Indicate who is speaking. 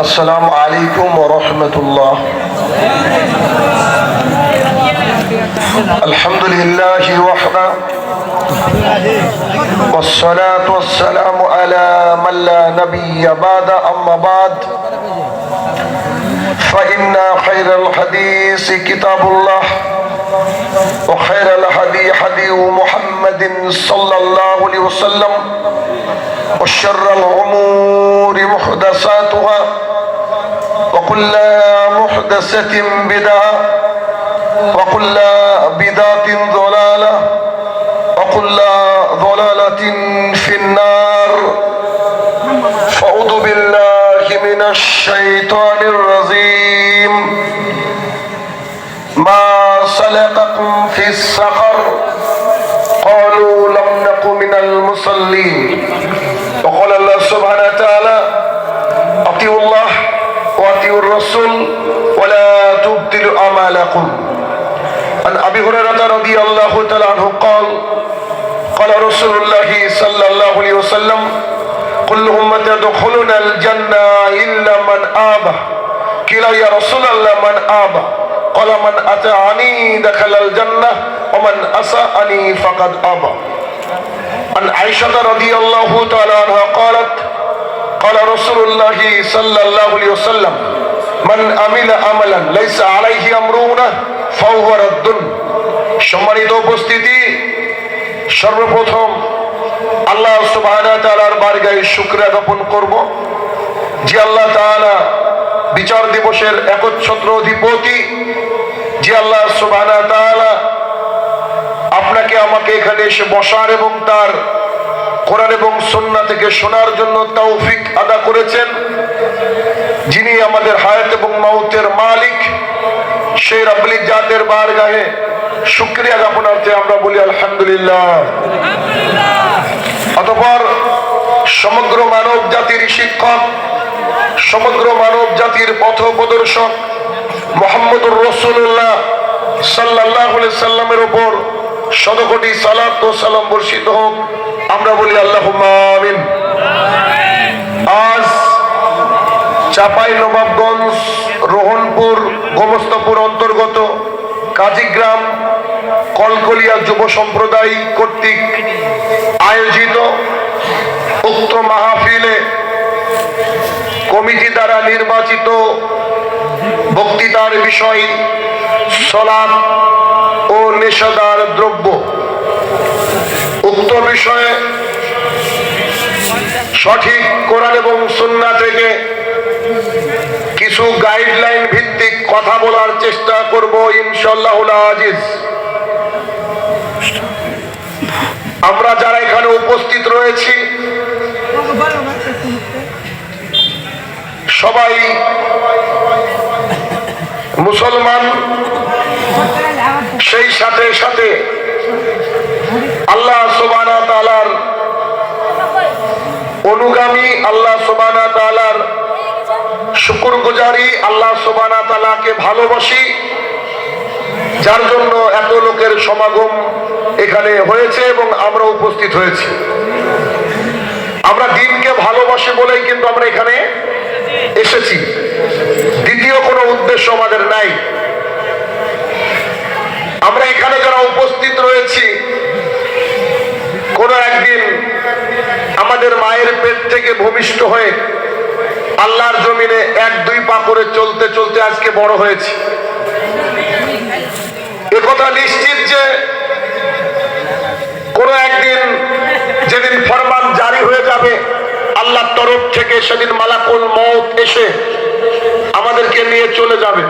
Speaker 1: আসসালামু আলাইকুম ওয়া রাহমাতুল্লাহ। আলহামদুলিল্লাহি ওয়াহদা والصلاة والسلام على من لا نبي بعد أما بعد فإن خير الحديث كتاب الله وخير الهدي هدي محمد صلى الله عليه وسلم وشر الأمور محدثاتها وكل محدثة بدعة وكل بدعة ضلالة وكل ضلالة في النار فأعوذ بالله من الشيطان الرجيم ما سلككم في السقر قالوا لم نك من المصلين وقال الله سبحانه وتعالى أطيعوا الله وأطيعوا الرسول ولا تبطلوا أعمالكم عن أبي هريرة رضي الله تعالى عنه قال قال رسول الله صلى الله عليه وسلم كل أمتي يدخلون الجنة إلا من آبى قيل يا رسول الله من آبى قال من أطاعني دخل الجنة ومن عصاني فقد أبى عن عائشة رضي الله تعالى عنها قالت قال رسول الله صلى الله عليه وسلم من عمل عملا ليس عليه أمرنا فهو رد। সম্মানিত উপস্থিতি, সর্বপ্রথম আল্লাহ সুবহানাহু ওয়া তাআলার বারগাহে শুকরিয়া জ্ঞাপন করব যে আল্লাহ তাআলা বিচার দিবসের একচ্ছত্র অধিপতি, যে আল্লাহ সুবহানাহু ওয়া তাআলা আপনাকে আমাকে এখানে এসে বসার এবং তার কোরআন এবং সুন্নাহ থেকে শোনার জন্য তৌফিক আদা করেছেন, যিনি আমাদের হায়াত এবং মাউতের মালিক, সেই রব্বুল জাতের বারগাহে শুকরিয়া জ্ঞাপনার্থে আমরা বলি আলহামদুলিল্লাহ। অতঃপর সমগ্র মানব জাতির শিক্ষক, সমগ্র মানব জাতির পথ প্রদর্শক মুহাম্মদুর রাসূলুল্লাহ সাল্লাল্লাহু আলাইহি সাল্লামের উপর শতকোটি সালাত ও সালাম বর্ষিত হোক, আমরা বলি আল্লাহুম্মা আমিন। আজ চাঁপাইনবাবগঞ্জ, রোহনপুর, গোমস্তাপুর অন্তর্গত কাজীগ্রাম কলকলিয়া যুব সম্প্রদায় কর্তৃক আয়োজিত উক্ত মাহফিলে কমিটি দ্বারা নির্বাচিত বক্তৃতার বিষয় সালাত ও নেশাদার দ্রব্য। উক্ত বিষয়ে সঠিক কোরআন এবং সুন্নাহ থেকে কিছু গাইডলাইন ভিত্তিক কথা বলার চেষ্টা করব ইনশাআল্লাহুল আজিজ। আমরা যারা এখানে উপস্থিত রয়েছি সবাই মুসলমান, সেই সাথে সাথে আল্লাহ সুবহানাহু ওয়া তাআলার অনুগামী, আল্লাহ সুবহানাহু ওয়া তাআলার শুকরগুজারি, আল্লাহ সুবহানাহু ওয়া তাআলাকে ভালোবাসি, যার জন্য এত লোকের সমাগম এখানে হয়েছে এবং আমরা উপস্থিত হয়েছি। আমরা দিনকে ভালোবাসি বলেই কিন্তু আমরা এখানে এসেছি, দ্বিতীয় কোনো উদ্দেশ্য আমাদের নাই। আমরা এখানে যারা উপস্থিত রয়েছি, কোনো একদিন আমাদের মায়ের পেট থেকে ভূমিষ্ঠ হয়ে আল্লাহর জমিনে এক দুই পা করে চলতে চলতে আজকে বড় হয়েছি। একথা নিশ্চিত যে কোনো একদিন যেদিন ফরমান জারি হয়ে যাবে আল্লাহর তরফ থেকে, সেদিন মালাকুল মউত এসে আমাদেরকে নিয়ে চলে যাবে।